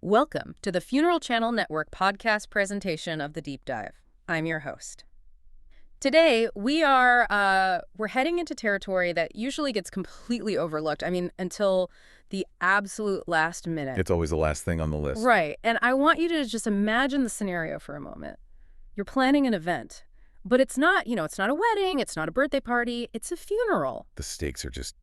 Welcome to the Funeral Channel Network podcast presentation of The Deep Dive. I'm your host. Today, we're heading into territory that usually gets completely overlooked. I mean, until the absolute last minute. It's always the last thing on the list. Right. And I want you to just imagine the scenario for a moment. You're planning an event, but it's not a wedding, it's not a birthday party, it's a funeral. The stakes are just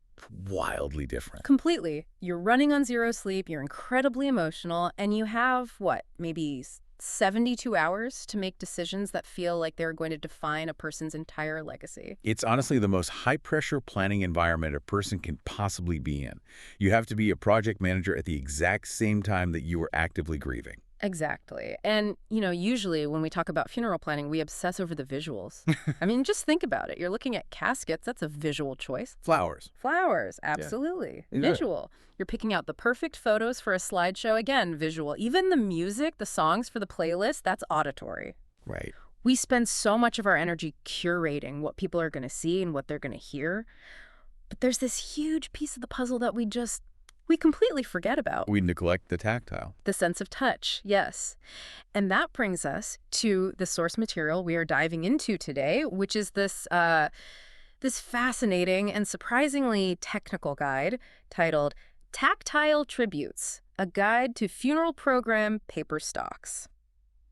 wildly different. Completely. You're running on zero sleep, you're incredibly emotional, and you have, maybe 72 hours to make decisions that feel like they're going to define a person's entire legacy. It's honestly the most high-pressure planning environment a person can possibly be in. You have to be a project manager at the exact same time that you are actively grieving. Exactly. And, usually when we talk about funeral planning, we obsess over the visuals. I mean, just think about it. You're looking at caskets. That's a visual choice. Flowers. Flowers. Absolutely. Yeah. Visual. You're picking out the perfect photos for a slideshow. Again, visual. Even the music, the songs for the playlist, that's auditory. Right. We spend so much of our energy curating what people are going to see and what they're going to hear. But there's this huge piece of the puzzle that we completely forget about. We neglect the tactile. The sense of touch, yes. And that brings us to the source material we are diving into today, which is this fascinating and surprisingly technical guide titled Tactile Tributes, a Guide to Funeral Program Paper Stocks.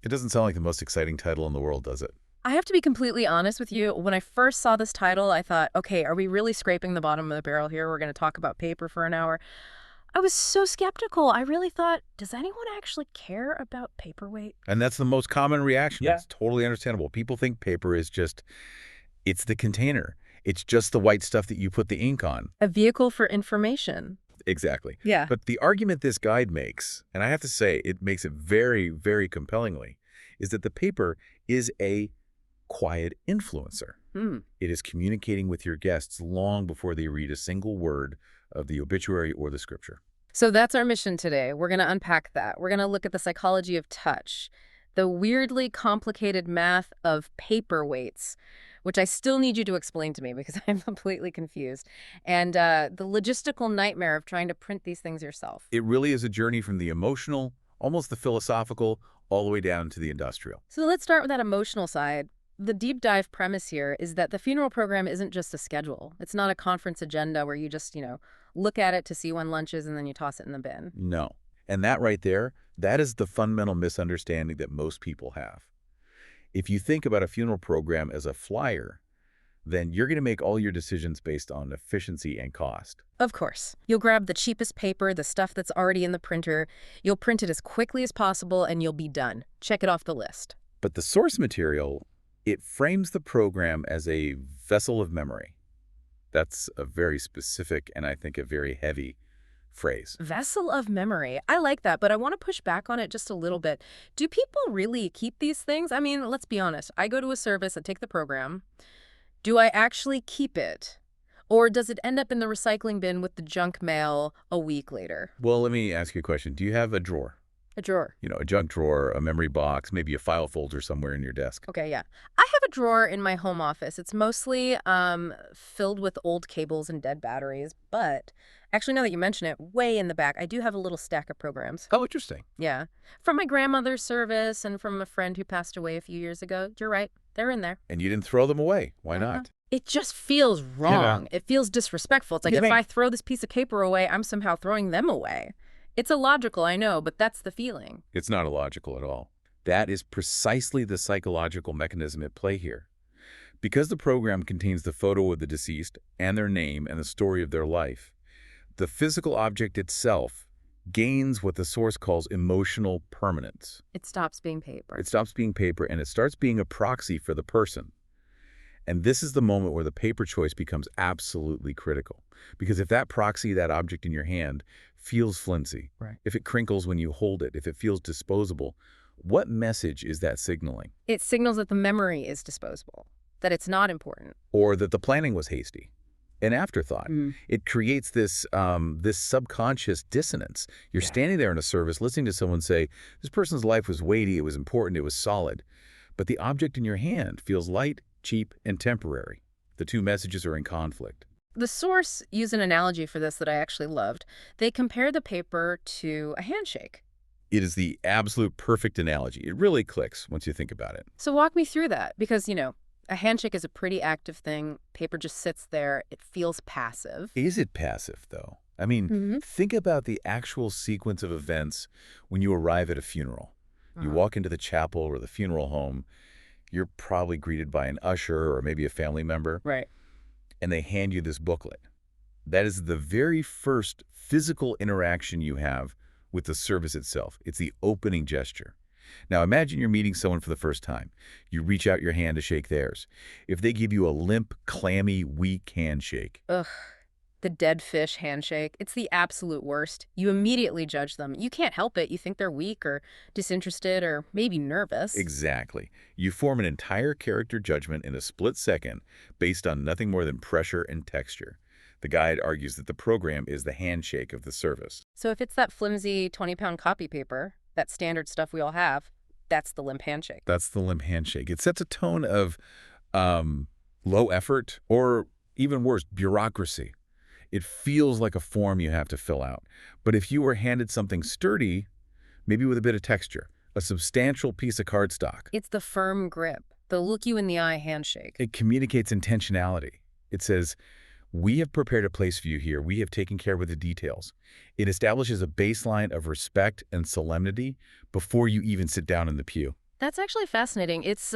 It doesn't sound like the most exciting title in the world, does it? I have to be completely honest with you. When I first saw this title, I thought, okay, are we really scraping the bottom of the barrel here? We're going to talk about paper for an hour. I was so skeptical. I really thought, does anyone actually care about paperweight? And that's the most common reaction. Yeah. It's totally understandable. People think paper is it's the container. It's just the white stuff that you put the ink on. A vehicle for information. Exactly. Yeah. But the argument this guide makes, and I have to say it makes it very, very compellingly, is that the paper is a quiet influencer. It is communicating with your guests long before they read a single word of the obituary or the scripture. So that's our mission today. We're going to unpack that. We're going to look at the psychology of touch, the weirdly complicated math of paperweights, which I still need you to explain to me because I'm completely confused, and the logistical nightmare of trying to print these things yourself. It really is a journey from the emotional, almost the philosophical, all the way down to the industrial. So let's start with that emotional side. The deep dive premise here is that the funeral program isn't just a schedule. It's not a conference agenda where you just, look at it to see when lunch is and then you toss it in the bin. No. And that right there, that is the fundamental misunderstanding that most people have. If you think about a funeral program as a flyer, then you're going to make all your decisions based on efficiency and cost. Of course. You'll grab the cheapest paper, the stuff that's already in the printer. You'll print it as quickly as possible and you'll be done. Check it off the list. But the source material, it frames the program as a vessel of memory. That's a very specific and I think a very heavy phrase. Vessel of memory. I like that, but I want to push back on it just a little bit. Do people really keep these things? I mean, let's be honest. I go to a service, I take the program. Do I actually keep it? Or does it end up in the recycling bin with the junk mail a week later? Well, let me ask you a question. Do you have a drawer? A drawer. A junk drawer, a memory box, maybe a file folder somewhere in your desk. Okay, yeah. I have a drawer in my home office. It's mostly filled with old cables and dead batteries, but actually, now that you mention it, way in the back, I do have a little stack of programs. Oh, interesting. Yeah. From my grandmother's service and from a friend who passed away a few years ago. You're right. They're in there. And you didn't throw them away. Why not? It just feels wrong. It feels disrespectful. It's like if I throw this piece of paper away, I'm somehow throwing them away. It's illogical, I know, but that's the feeling. It's not illogical at all. That is precisely the psychological mechanism at play here. Because the program contains the photo of the deceased and their name and the story of their life, the physical object itself gains what the source calls emotional permanence. It stops being paper. It stops being paper and it starts being a proxy for the person. And this is the moment where the paper choice becomes absolutely critical. Because if that proxy, that object in your hand, feels flimsy, right, if it crinkles when you hold it, if it feels disposable, what message is that signaling? It signals that the memory is disposable, that it's not important. Or that the planning was hasty, an afterthought. It creates this subconscious dissonance. You're standing there in a service listening to someone say, this person's life was weighty, it was important, it was solid. But the object in your hand feels light, cheap, and temporary. The two messages are in conflict. The source used an analogy for this that I actually loved. They compared the paper to a handshake. It is the absolute perfect analogy. It really clicks once you think about it. So walk me through that because, a handshake is a pretty active thing. Paper just sits there. It feels passive. Is it passive, though? I mean, Mm-hmm. think about the actual sequence of events when you arrive at a funeral. You walk into the chapel or the funeral home. You're probably greeted by an usher or maybe a family member, Right. and they hand you this booklet. That is the very first physical interaction you have with the service itself. It's the opening gesture. Now imagine you're meeting someone for the first time. You reach out your hand to shake theirs. If they give you a limp, clammy, weak handshake, Ugh. The dead fish handshake. It's the absolute worst. You immediately judge them. You can't help it. You think they're weak or disinterested or maybe nervous. exactly. You form an entire character judgment in a split second based on nothing more than pressure and texture. The guide argues that the program is the handshake of the service. So if it's that flimsy 20-pound copy paper, that standard stuff we all have, that's the limp handshake. That's the limp handshake. It sets a tone of low effort or, even worse, bureaucracy. It feels like a form you have to fill out. But if you were handed something sturdy, maybe with a bit of texture, a substantial piece of cardstock, It's the firm grip, the look-you-in-the-eye handshake. it communicates intentionality. It says, we have prepared a place for you here. We have taken care of the details. It establishes a baseline of respect and solemnity before you even sit down in the pew. That's actually fascinating. It's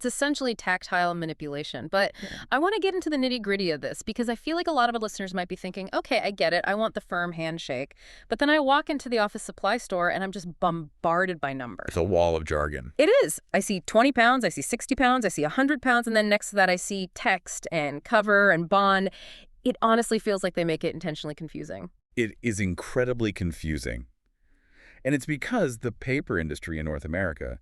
essentially tactile manipulation. But I want to get into the nitty-gritty of this because I feel like a lot of our listeners might be thinking, okay, I get it. I want the firm handshake. But then I walk into the office supply store and I'm just bombarded by numbers. It's a wall of jargon. It is. I see 20 pounds, I see 60 pounds, I see 100 pounds, and then next to that I see text and cover and bond. It honestly feels like they make it intentionally confusing. It is incredibly confusing. And it's because the paper industry in North America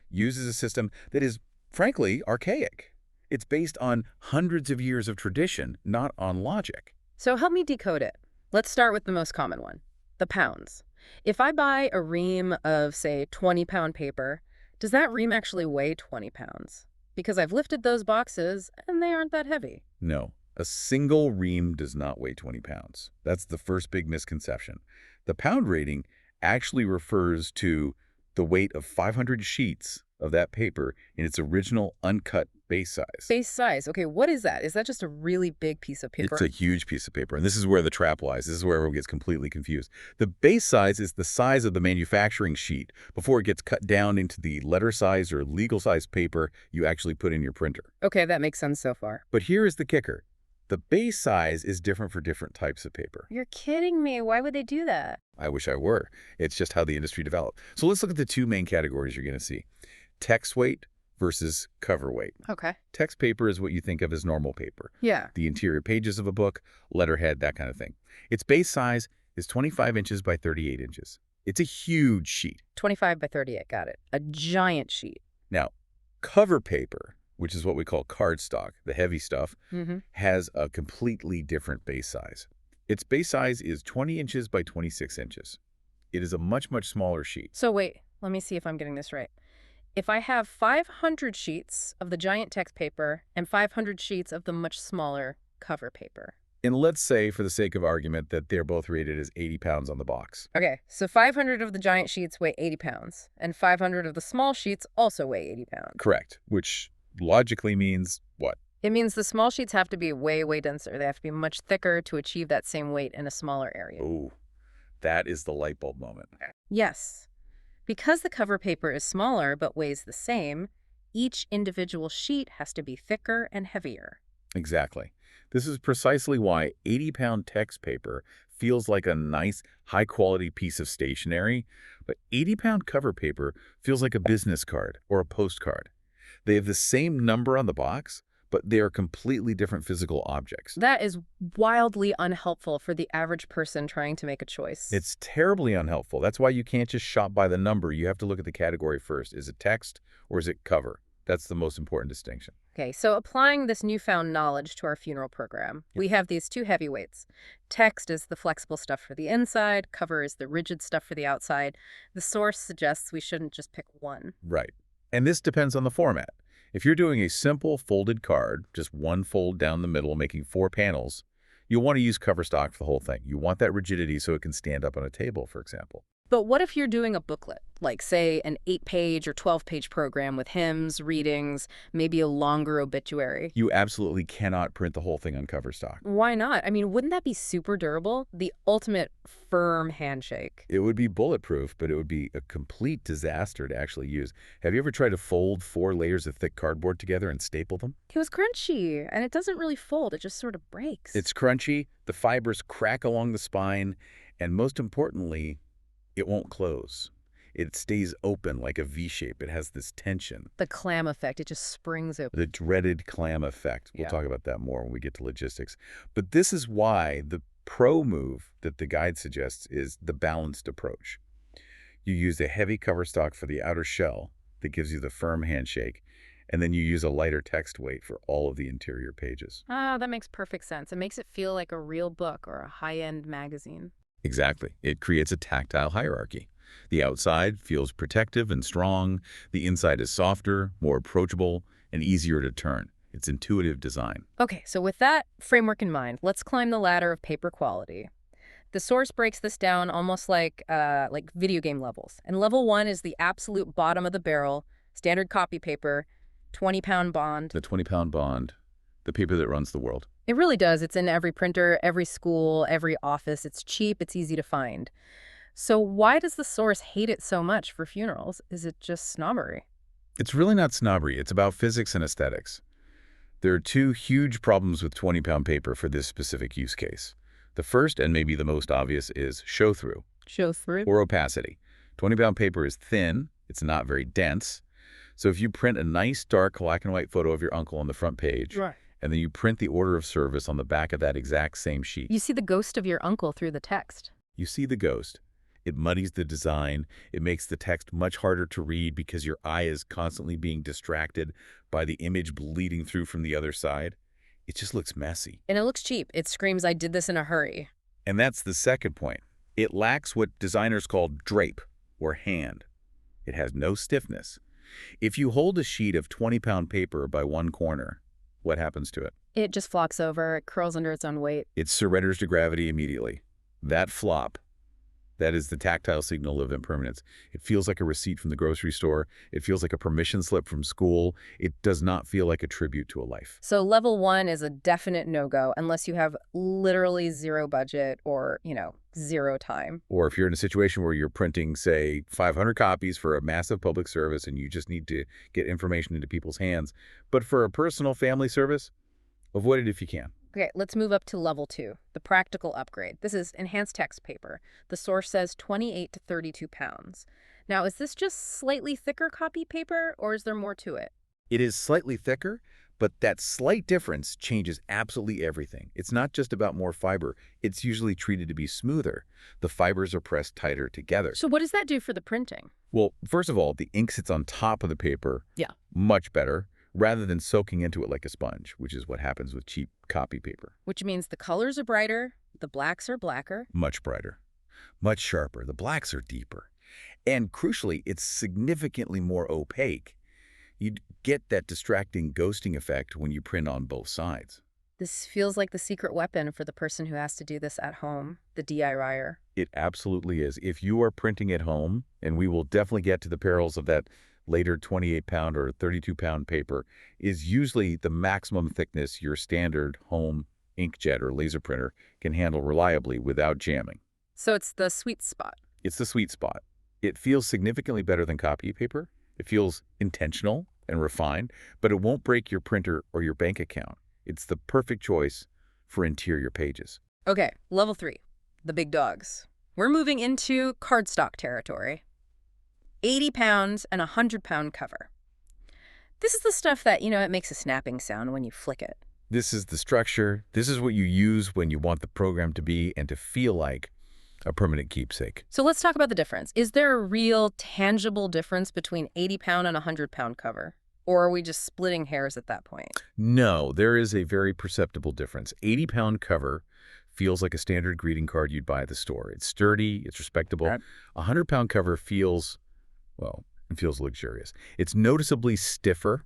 uses a system that is, frankly, archaic. It's based on hundreds of years of tradition, not on logic. So help me decode it. Let's start with the most common one, the pounds. If I buy a ream of, say, 20-pound paper, does that ream actually weigh 20 pounds? Because I've lifted those boxes and they aren't that heavy. No, a single ream does not weigh 20 pounds. That's the first big misconception. The pound rating actually refers to the weight of 500 sheets of that paper in its original uncut base size. Base size. Okay, what is that? Is that just a really big piece of paper? It's a huge piece of paper, and this is where the trap lies. This is where everyone gets completely confused. The base size is the size of the manufacturing sheet before it gets cut down into the letter size or legal size paper you actually put in your printer. Okay, that makes sense so far. But here is the kicker. The base size is different for different types of paper. You're kidding me. Why would they do that? I wish I were. It's just how the industry developed. So let's look at the two main categories you're going to see. Text weight versus cover weight. Okay. Text paper is what you think of as normal paper. Yeah. The interior pages of a book, letterhead, that kind of thing. Its base size is 25 inches by 38 inches. It's a huge sheet. 25 by 38. Got it. A giant sheet. Now, cover paper, which is what we call cardstock, the heavy stuff, has a completely different base size. Its base size is 20 inches by 26 inches. It is a much, much smaller sheet. So wait, let me see if I'm getting this right. If I have 500 sheets of the giant text paper and 500 sheets of the much smaller cover paper. And let's say, for the sake of argument, that they're both rated as 80 pounds on the box. Okay, so 500 of the giant sheets weigh 80 pounds, and 500 of the small sheets also weigh 80 pounds. Correct, which logically means what? It means the small sheets have to be way, way denser. They have to be much thicker to achieve that same weight in a smaller area. Ooh, that is the light bulb moment. Yes. Because the cover paper is smaller but weighs the same, each individual sheet has to be thicker and heavier. Exactly. This is precisely why 80-pound text paper feels like a nice, high-quality piece of stationery, but 80-pound cover paper feels like a business card or a postcard. They have the same number on the box, but they are completely different physical objects. That is wildly unhelpful for the average person trying to make a choice. It's terribly unhelpful. That's why you can't just shop by the number. You have to look at the category first. Is it text or is it cover? That's the most important distinction. Okay, so applying this newfound knowledge to our funeral program, we have these two heavyweights. Text is the flexible stuff for the inside, cover is the rigid stuff for the outside. The source suggests we shouldn't just pick one. Right. And this depends on the format. If you're doing a simple folded card, just one fold down the middle, making 4 panels, you'll want to use cover stock for the whole thing. You want that rigidity so it can stand up on a table, for example. But what if you're doing a booklet, like, say, an 8-page or 12-page program with hymns, readings, maybe a longer obituary? You absolutely cannot print the whole thing on cover stock. Why not? I mean, wouldn't that be super durable? The ultimate firm handshake. It would be bulletproof, but it would be a complete disaster to actually use. Have you ever tried to fold 4 layers of thick cardboard together and staple them? It was crunchy, and it doesn't really fold. It just sort of breaks. It's crunchy, the fibers crack along the spine, and most importantly, it won't close. It stays open like a V shape. It has this tension. The clam effect, it just springs open. The dreaded clam effect. We'll Yeah. talk about that more when we get to logistics. But this is why the pro move that the guide suggests is the balanced approach. You use a heavy cover stock for the outer shell that gives you the firm handshake, and then you use a lighter text weight for all of the interior pages. Ah, that makes perfect sense. It makes it feel like a real book or a high-end magazine. Exactly. It creates a tactile hierarchy. The outside feels protective and strong. The inside is softer, more approachable, and easier to turn. It's intuitive design. Okay, so with that framework in mind, let's climb the ladder of paper quality. The source breaks this down almost like video game levels. And level 1 is the absolute bottom of the barrel, standard copy paper, 20-pound bond. The 20-pound bond, the paper that runs the world. It really does. It's in every printer, every school, every office. It's cheap. It's easy to find. So why does the source hate it so much for funerals? Is it just snobbery? It's really not snobbery. It's about physics and aesthetics. There are 2 huge problems with 20-pound paper for this specific use case. The first, and maybe the most obvious, is show-through, Show through? or opacity. 20-pound paper is thin. It's not very dense. So if you print a nice, dark, black and white photo of your uncle on the front page, Right. and then you print the order of service on the back of that exact same sheet, You see the ghost of your uncle through the text. you see the ghost. It muddies the design. It makes the text much harder to read because your eye is constantly being distracted by the image bleeding through from the other side. It just looks messy. And it looks cheap. It screams, I did this in a hurry. And that's the second point. It lacks what designers call drape, or hand. It has no stiffness. If you hold a sheet of 20-pound paper by one corner, what happens to it? It just flops over. It curls under its own weight. It surrenders to gravity immediately. That flop, that is the tactile signal of impermanence. It feels like a receipt from the grocery store. It feels like a permission slip from school. It does not feel like a tribute to a life. So level 1 is a definite no-go unless you have literally zero budget or, zero time. Or if you're in a situation where you're printing, say, 500 copies for a massive public service and you just need to get information into people's hands. But for a personal family service, avoid it if you can. Okay, let's move up to level 2, the practical upgrade. This is enhanced text paper. The source says 28 to 32 pounds. Now, is this just slightly thicker copy paper, or is there more to it? It is slightly thicker, but that slight difference changes absolutely everything. It's not just about more fiber. It's usually treated to be smoother. The fibers are pressed tighter together. So what does that do for the printing? Well, first of all, the ink sits on top of the paper. Yeah. Much better, rather than soaking into it like a sponge, which is what happens with cheap copy paper. Which means the colors are brighter, the blacks are blacker. Much brighter, much sharper. The blacks are deeper. And crucially, it's significantly more opaque. You get that distracting ghosting effect when you print on both sides. This feels like the secret weapon for the person who has to do this at home, the DIYer. It absolutely is. If you are printing at home, and we will definitely get to the perils of that later 28-pound or 32-pound paper, is usually the maximum thickness your standard home inkjet or laser printer can handle reliably without jamming. So it's the sweet spot. It's the sweet spot. It feels significantly better than copy paper. It feels intentional and refined, but it won't break your printer or your bank account. It's the perfect choice for interior pages. Okay, level 3, the big dogs. We're moving into cardstock territory. 80 pounds and a 100-pound cover. This is the stuff that, it makes a snapping sound when you flick it. This is the structure. This is what you use when you want the program to be and to feel like a permanent keepsake. So let's talk about the difference. Is there a real, tangible difference between 80-pound and a 100-pound cover? Or are we just splitting hairs at that point? No, there is a very perceptible difference. 80-pound cover feels like a standard greeting card you'd buy at the store. It's sturdy, it's respectable. Right. A 100-pound cover feels, well, it feels luxurious. It's noticeably stiffer.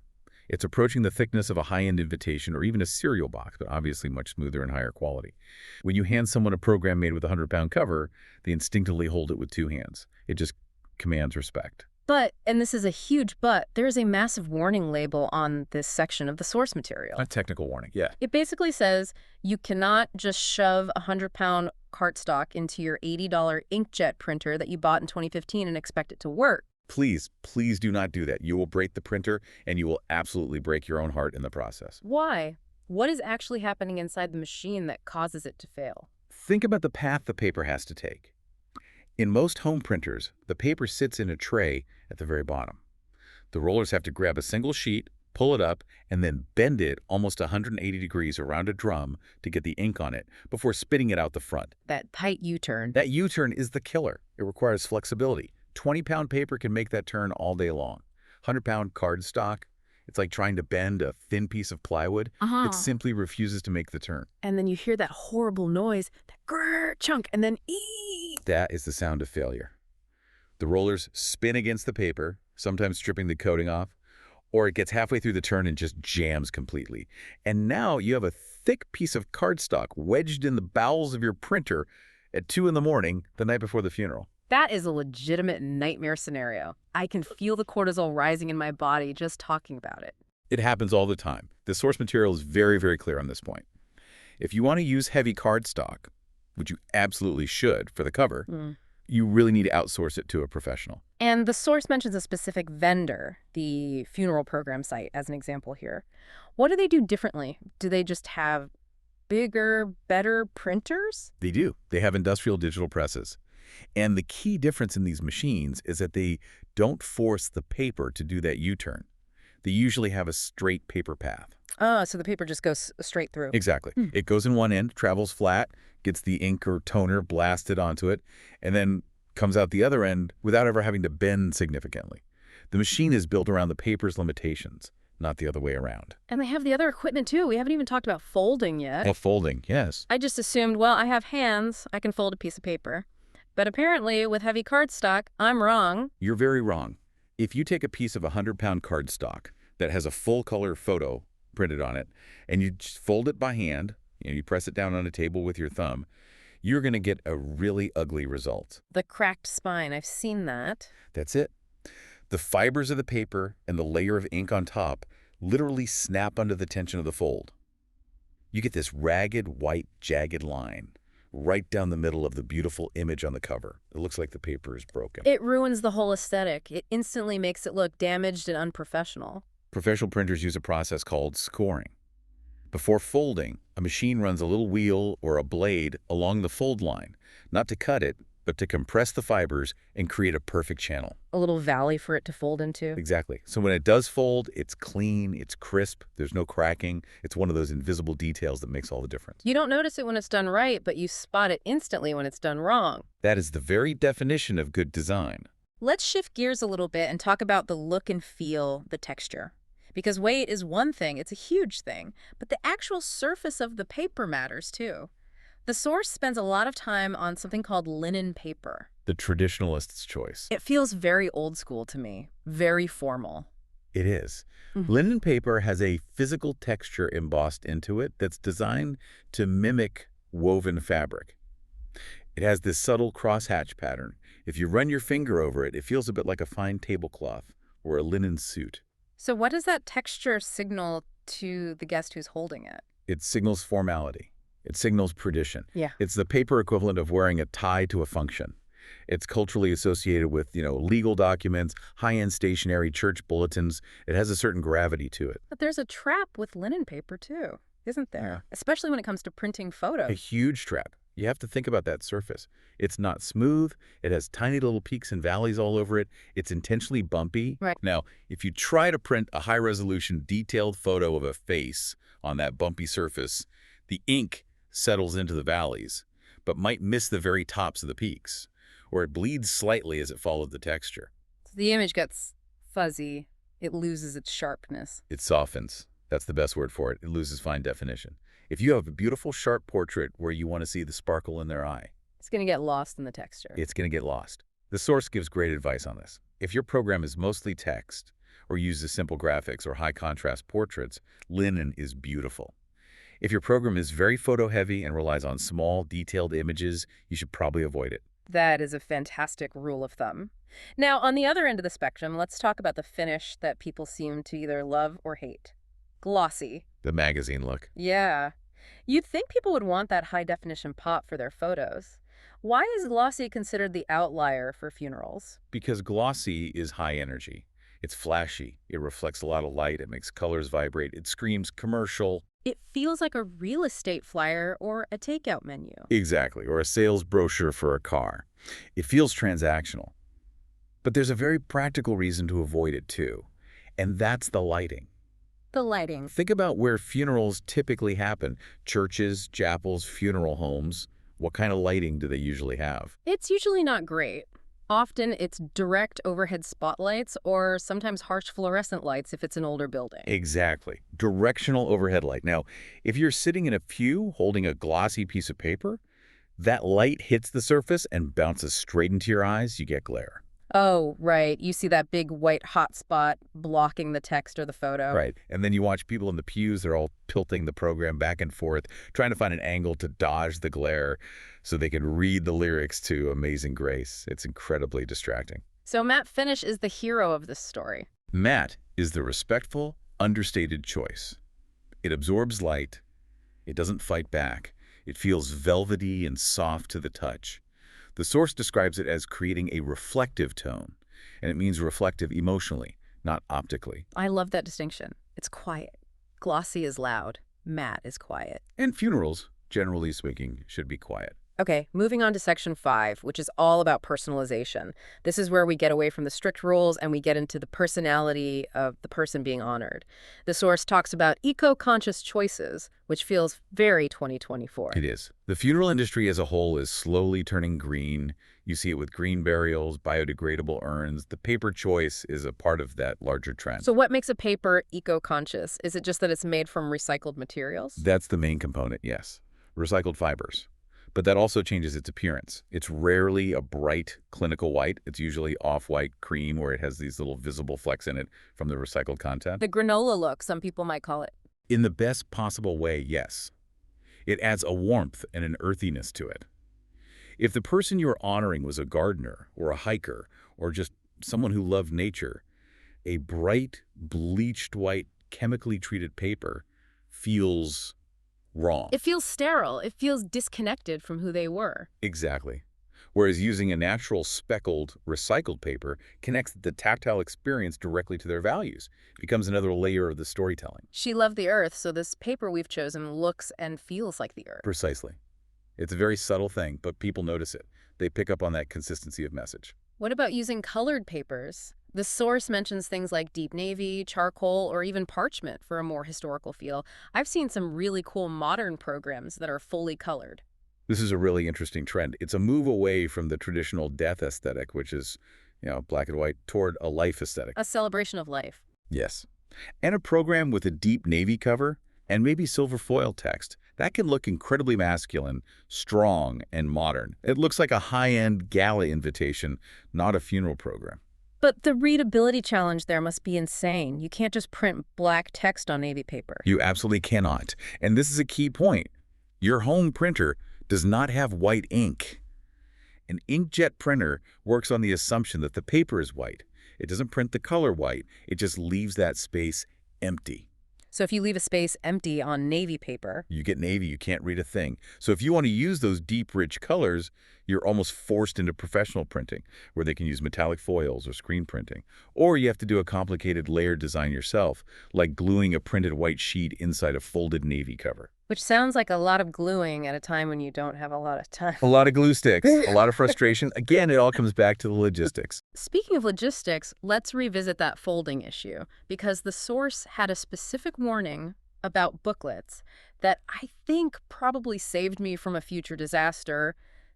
It's approaching the thickness of a high-end invitation or even a cereal box, but obviously much smoother and higher quality. When you hand someone a program made with a 100-pound cover, they instinctively hold it with two hands. It just commands respect. But, and this is a huge but, there is a massive warning label on this section of the source material. A technical warning, yeah. It basically says you cannot just shove a 100-pound cardstock into your $80 inkjet printer that you bought in 2015 and expect it to work. Please, please do not do that. You will break the printer, and you will absolutely break your own heart in the process. Why? What is actually happening inside the machine that causes it to fail? Think about the path the paper has to take. In most home printers, the paper sits in a tray at the very bottom. The rollers have to grab a single sheet, pull it up, and then bend it almost 180 degrees around a drum to get the ink on it before spitting it out the front. That tight U-turn. That U-turn is the killer. It requires flexibility. 20-pound paper can make that turn all day long. 100-pound cardstock, it's like trying to bend a thin piece of plywood. It simply refuses to make the turn. And then you hear that horrible noise, that grrr chunk, and then ee. That is the sound of failure. The rollers spin against the paper, sometimes stripping the coating off, or it gets halfway through the turn and just jams completely. And now you have a thick piece of cardstock wedged in the bowels of your printer at 2 in the morning the night before the funeral. That is a legitimate nightmare scenario. I can feel the cortisol rising in my body just talking about it. It happens all the time. The source material is very, very clear on this point. If you want to use heavy cardstock, which you absolutely should for the cover, you really need to outsource it to a professional. And the source mentions a specific vendor, the funeral program site, as an example here. What do they do differently? Do they just have bigger, better printers? They do. They have industrial digital presses. And the key difference in these machines is that they don't force the paper to do that U-turn. They usually have a straight paper path. Oh, so the paper just goes straight through. Exactly. It goes in one end, travels flat, gets the ink or toner blasted onto it, and then comes out the other end without ever having to bend significantly. The machine is built around the paper's limitations, not the other way around. And they have the other equipment, too. We haven't even talked about folding yet. Oh, folding, yes. I just assumed, well, I have hands. I can fold a piece of paper. But apparently, with heavy cardstock, I'm wrong. You're very wrong. If you take a piece of 100-pound cardstock that has a full-color photo printed on it, and you just fold it by hand, you press it down on a table with your thumb, you're going to get a really ugly result. The cracked spine, I've seen that. That's it. The fibers of the paper and the layer of ink on top literally snap under the tension of the fold. You get this ragged, white, jagged line right down the middle of the beautiful image on the cover. It looks like the paper is broken. It ruins the whole aesthetic. It instantly makes it look damaged and unprofessional. Professional printers use a process called scoring. Before folding, a machine runs a little wheel or a blade along the fold line, not to cut it, but to compress the fibers and create a perfect channel. A little valley for it to fold into. Exactly. So when it does fold, it's clean, it's crisp, there's no cracking. It's one of those invisible details that makes all the difference. You don't notice it when it's done right, but you spot it instantly when it's done wrong. That is the very definition of good design. Let's shift gears a little bit and talk about the look and feel, the texture. Because weight is one thing, it's a huge thing, but the actual surface of the paper matters too. The source spends a lot of time on something called linen paper. The traditionalist's choice. It feels very old school to me, very formal. It is. Linen paper has a physical texture embossed into it that's designed to mimic woven fabric. It has this subtle crosshatch pattern. If you run your finger over it, it feels a bit like a fine tablecloth or a linen suit. So what does that texture signal to the guest who's holding it? It signals formality. It signals tradition. Yeah. It's the paper equivalent of wearing a tie to a function. It's culturally associated with, legal documents, high-end stationery, church bulletins. It has a certain gravity to it. But there's a trap with linen paper, too, isn't there? Yeah. Especially when it comes to printing photos. A huge trap. You have to think about that surface. It's not smooth. It has tiny little peaks and valleys all over it. It's intentionally bumpy. Right. Now, if you try to print a high-resolution, detailed photo of a face on that bumpy surface, the ink settles into the valleys, but might miss the very tops of the peaks, or it bleeds slightly as it follows the texture. So the image gets fuzzy. It loses its sharpness. It softens. That's the best word for it. It loses fine definition. If you have a beautiful, sharp portrait where you want to see the sparkle in their eye, It's going to get lost in the texture. it's going to get lost. The source gives great advice on this. If your program is mostly text, or uses simple graphics or high-contrast portraits, linen is beautiful. If your program is very photo-heavy and relies on small, detailed images, you should probably avoid it. That is a fantastic rule of thumb. Now, on the other end of the spectrum, let's talk about the finish that people seem to either love or hate. Glossy. The magazine look. Yeah. You'd think people would want that high-definition pop for their photos. Why is glossy considered the outlier for funerals? Because glossy is high energy. It's flashy. It reflects a lot of light. It makes colors vibrate. It screams commercial. It feels like a real estate flyer or a takeout menu. Exactly, or a sales brochure for a car. It feels transactional. But there's a very practical reason to avoid it too, and that's the lighting. The lighting. Think about where funerals typically happen. Churches, chapels, funeral homes. What kind of lighting do they usually have? It's usually not great. Often it's direct overhead spotlights or sometimes harsh fluorescent lights if it's an older building. Exactly. Directional overhead light. Now, if you're sitting in a pew holding a glossy piece of paper, that light hits the surface and bounces straight into your eyes, you get glare. Oh, right. You see that big white hot spot blocking the text or the photo. Right. And then you watch people in the pews, they're all tilting the program back and forth, trying to find an angle to dodge the glare so they can read the lyrics to Amazing Grace. It's incredibly distracting. So matte finish is the hero of this story. Matte is the respectful, understated choice. It absorbs light. It doesn't fight back. It feels velvety and soft to the touch. The source describes it as creating a reflective tone, and it means reflective emotionally, not optically. I love that distinction. It's quiet. Glossy is loud. Matte is quiet. And funerals, generally speaking, should be quiet. Okay, moving on to section 5, which is all about personalization. This is where we get away from the strict rules and we get into the personality of the person being honored. The source talks about eco-conscious choices, which feels very 2024. It is. The funeral industry as a whole is slowly turning green. You see it with green burials, biodegradable urns. The paper choice is a part of that larger trend. So what makes a paper eco-conscious? Is it just that it's made from recycled materials? That's the main component, yes. Recycled fibers. But that also changes its appearance. It's rarely a bright clinical white. It's usually off-white cream where it has these little visible flecks in it from the recycled content. The granola look, some people might call it. In the best possible way, yes. It adds a warmth and an earthiness to it. If the person you're honoring was a gardener or a hiker or just someone who loved nature, a bright, bleached white, chemically treated paper feels wrong. It feels sterile. It feels disconnected from who they were. Exactly. Whereas using a natural speckled, recycled paper connects the tactile experience directly to their values. It becomes another layer of the storytelling. She loved the earth, so this paper we've chosen looks and feels like the earth. Precisely. It's a very subtle thing, but people notice it. They pick up on that consistency of message. What about using colored papers? The source mentions things like deep navy, charcoal, or even parchment for a more historical feel. I've seen some really cool modern programs that are fully colored. This is a really interesting trend. It's a move away from the traditional death aesthetic, which is, black and white, toward a life aesthetic. A celebration of life. Yes. And a program with a deep navy cover and maybe silver foil text. That can look incredibly masculine, strong, and modern. It looks like a high-end gala invitation, not a funeral program. But the readability challenge there must be insane. You can't just print black text on navy paper. You absolutely cannot. And this is a key point. Your home printer does not have white ink. An inkjet printer works on the assumption that the paper is white. It doesn't print the color white. It just leaves that space empty. So if you leave a space empty on navy paper, you get navy, you can't read a thing. So if you want to use those deep, rich colors, you're almost forced into professional printing, where they can use metallic foils or screen printing. Or you have to do a complicated layered design yourself, like gluing a printed white sheet inside a folded navy cover. which sounds like a lot of gluing at a time when you don't have a lot of time. A lot of glue sticks, a lot of frustration. Again, it all comes back to the logistics. Speaking of logistics, let's revisit that folding issue, because the source had a specific warning about booklets that I think probably saved me from a future disaster,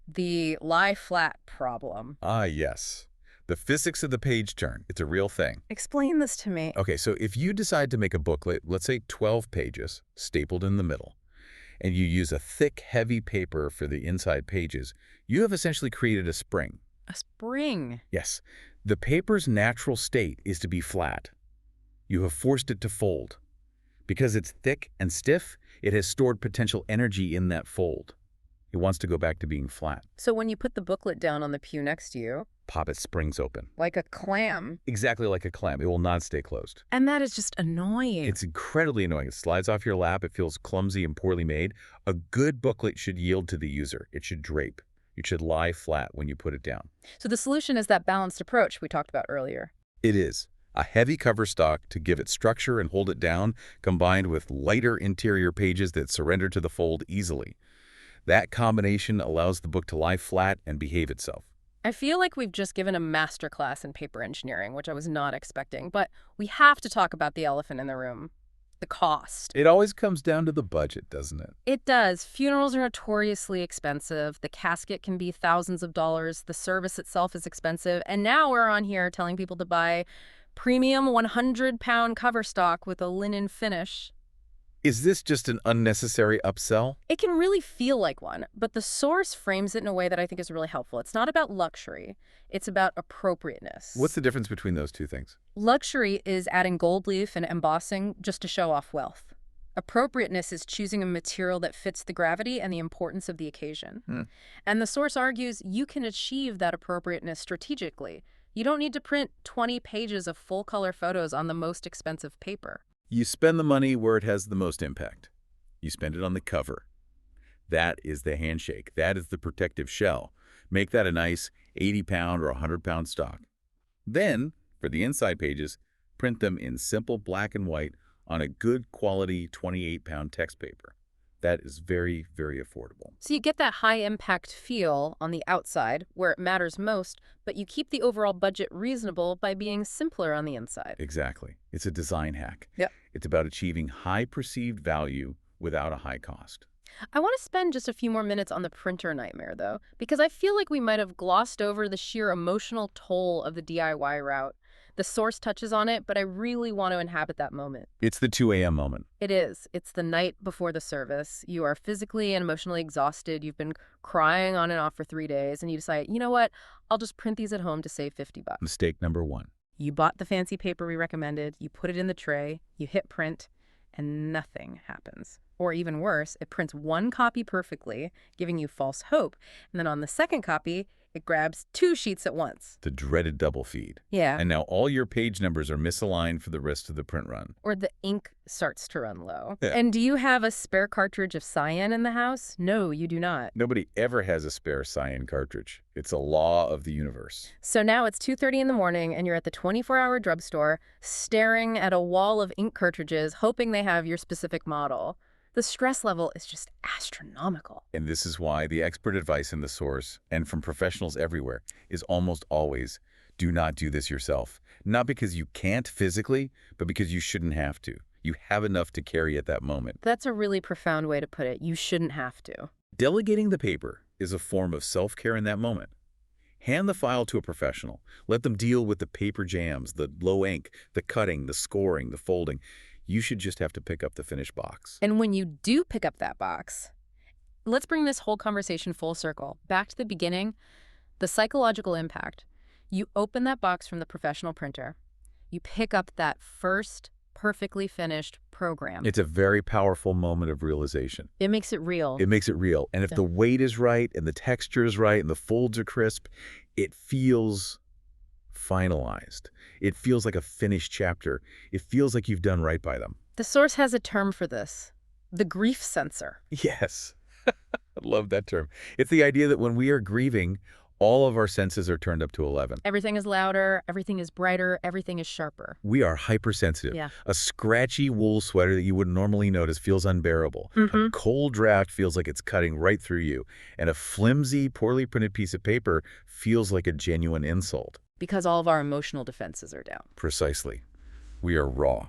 the lie flat problem. Ah, yes. The physics of the page turn. It's a real thing. Explain this to me. Okay, so if you decide to make a booklet, let's say 12 pages, stapled in the middle, and you use a thick, heavy paper for the inside pages, you have essentially created a spring. A spring. Yes. The paper's natural state is to be flat. You have forced it to fold. Because it's thick and stiff, it has stored potential energy in that fold. It wants to go back to being flat. So when you put the booklet down on the pew next to you, Pop, it springs open. like a clam. Exactly like a clam. It will not stay closed. And that is just annoying. It's incredibly annoying. It slides off your lap. It feels clumsy and poorly made. A good booklet should yield to the user. It should drape. It should lie flat when you put it down. So the solution is that balanced approach we talked about earlier. It is. A heavy cover stock to give it structure and hold it down, combined with lighter interior pages that surrender to the fold easily. That combination allows the book to lie flat and behave itself. I feel like we've just given a masterclass in paper engineering, which I was not expecting, but we have to talk about the elephant in the room, the cost. It always comes down to the budget, doesn't it? It does. Funerals are notoriously expensive. The casket can be thousands of dollars. The service itself is expensive. And now we're on here telling people to buy premium 100-pound cover stock with a linen finish. Is this just an unnecessary upsell? It can really feel like one, but the source frames it in a way that I think is really helpful. It's not about luxury. It's about appropriateness. What's the difference between those two things? Luxury is adding gold leaf and embossing just to show off wealth. Appropriateness is choosing a material that fits the gravity and the importance of the occasion. And the source argues you can achieve that appropriateness strategically. You don't need to print 20 pages of full-color photos on the most expensive paper. You spend the money where it has the most impact. You spend it on the cover. That is the handshake. That is the protective shell. Make that a nice 80-pound or 100-pound stock. Then, for the inside pages, print them in simple black and white on a good quality 28-pound text paper. That is very, very affordable. So you get that high-impact feel on the outside, where it matters most, but you keep the overall budget reasonable by being simpler on the inside. Exactly. It's a design hack. Yep. It's about achieving high perceived value without a high cost. I want to spend just a few more minutes on the printer nightmare, though, because I feel like we might have glossed over the sheer emotional toll of the DIY route. The source touches on it, but I really want to inhabit that moment. It's the 2 a.m. moment. It is. It's the night before the service. You are physically and emotionally exhausted. You've been crying on and off for 3 days, and you decide, you know what? I'll just print these at home to save $50. Mistake number 1. You bought the fancy paper we recommended, you put it in the tray, you hit print, and nothing happens. Or even worse, it prints one copy perfectly, giving you false hope. And then on the second copy, it grabs 2 sheets at once. The dreaded double feed. Yeah. And now all your page numbers are misaligned for the rest of the print run. Or the ink starts to run low. Yeah. And do you have a spare cartridge of cyan in the house? No, you do not. Nobody ever has a spare cyan cartridge. It's a law of the universe. So now it's 2:30 in the morning and you're at the 24-hour drugstore staring at a wall of ink cartridges, hoping they have your specific model. The stress level is just astronomical. And this is why the expert advice in the source, and from professionals everywhere, is almost always, do not do this yourself. Not because you can't physically, but because you shouldn't have to. You have enough to carry at that moment. That's a really profound way to put it. You shouldn't have to. Delegating the paper is a form of self-care in that moment. Hand the file to a professional. Let them deal with the paper jams, the low ink, the cutting, the scoring, the folding. You should just have to pick up the finished box. And when you do pick up that box, let's bring this whole conversation full circle. Back to the beginning, the psychological impact. You open that box from the professional printer. You pick up that first perfectly finished program. It's a very powerful moment of realization. It makes it real. It makes it real. And if the weight is right and the texture is right and the folds are crisp, it feels finalized. It feels like a finished chapter. It feels like you've done right by them. The source has a term for this, the grief sensor. Yes. I love that term. It's the idea that when we are grieving, all of our senses are turned up to 11. Everything is louder, everything is brighter, everything is sharper. We are hypersensitive. Yeah. A scratchy wool sweater that you wouldn't normally notice feels unbearable. A cold draft feels like it's cutting right through you. And a flimsy, poorly printed piece of paper feels like a genuine insult. Because all of our emotional defenses are down. Precisely. We are raw.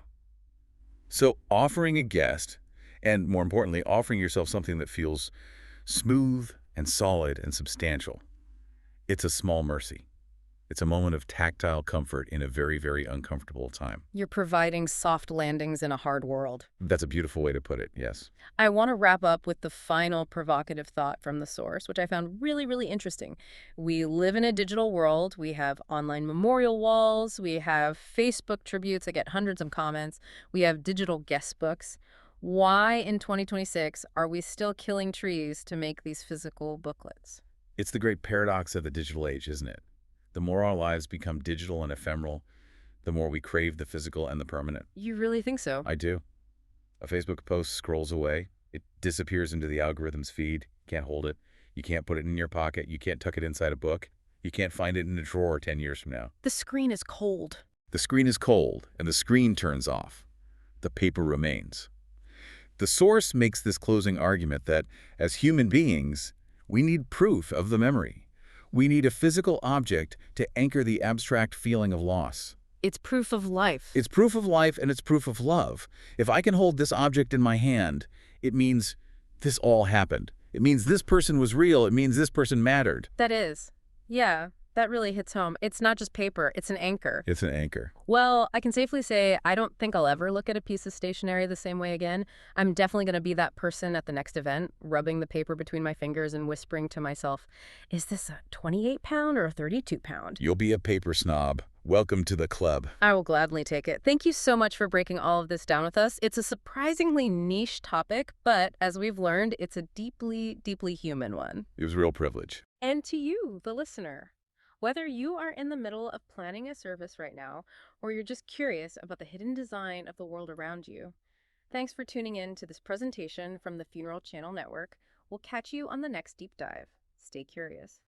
So offering a guest, and more importantly, offering yourself something that feels smooth and solid and substantial, it's a small mercy. It's a moment of tactile comfort in a very, very uncomfortable time. You're providing soft landings in a hard world. That's a beautiful way to put it, yes. I want to wrap up with the final provocative thought from the source, which I found really, really interesting. We live in a digital world. We have online memorial walls. We have Facebook tributes that get hundreds of comments. We have digital guest books. Why in 2026 are we still killing trees to make these physical booklets? It's the great paradox of the digital age, isn't it? The more our lives become digital and ephemeral, the more we crave the physical and the permanent. You really think so? I do. A Facebook post scrolls away. It disappears into the algorithm's feed. You can't hold it. You can't put it in your pocket. You can't tuck it inside a book. You can't find it in a drawer 10 years from now. The screen is cold. The screen is cold, and the screen turns off. The paper remains. The source makes this closing argument that, as human beings, we need proof of the memory. We need a physical object to anchor the abstract feeling of loss. It's proof of life. It's proof of life and it's proof of love. If I can hold this object in my hand, it means this all happened. It means this person was real. It means this person mattered. That is. Yeah, that really hits home. It's not just paper, it's an anchor. It's an anchor. Well, I can safely say I don't think I'll ever look at a piece of stationery the same way again. I'm definitely going to be that person at the next event, rubbing the paper between my fingers and whispering to myself, is this a 28-pound or a 32-pound? You'll be a paper snob. Welcome to the club. I will gladly take it. Thank you so much for breaking all of this down with us. It's a surprisingly niche topic, but as we've learned, it's a deeply, deeply human one. It was a real privilege. And to you, the listener. Whether you are in the middle of planning a service right now, or you're just curious about the hidden design of the world around you, thanks for tuning in to this presentation from the Funeral Channel Network. We'll catch you on the next deep dive. Stay curious.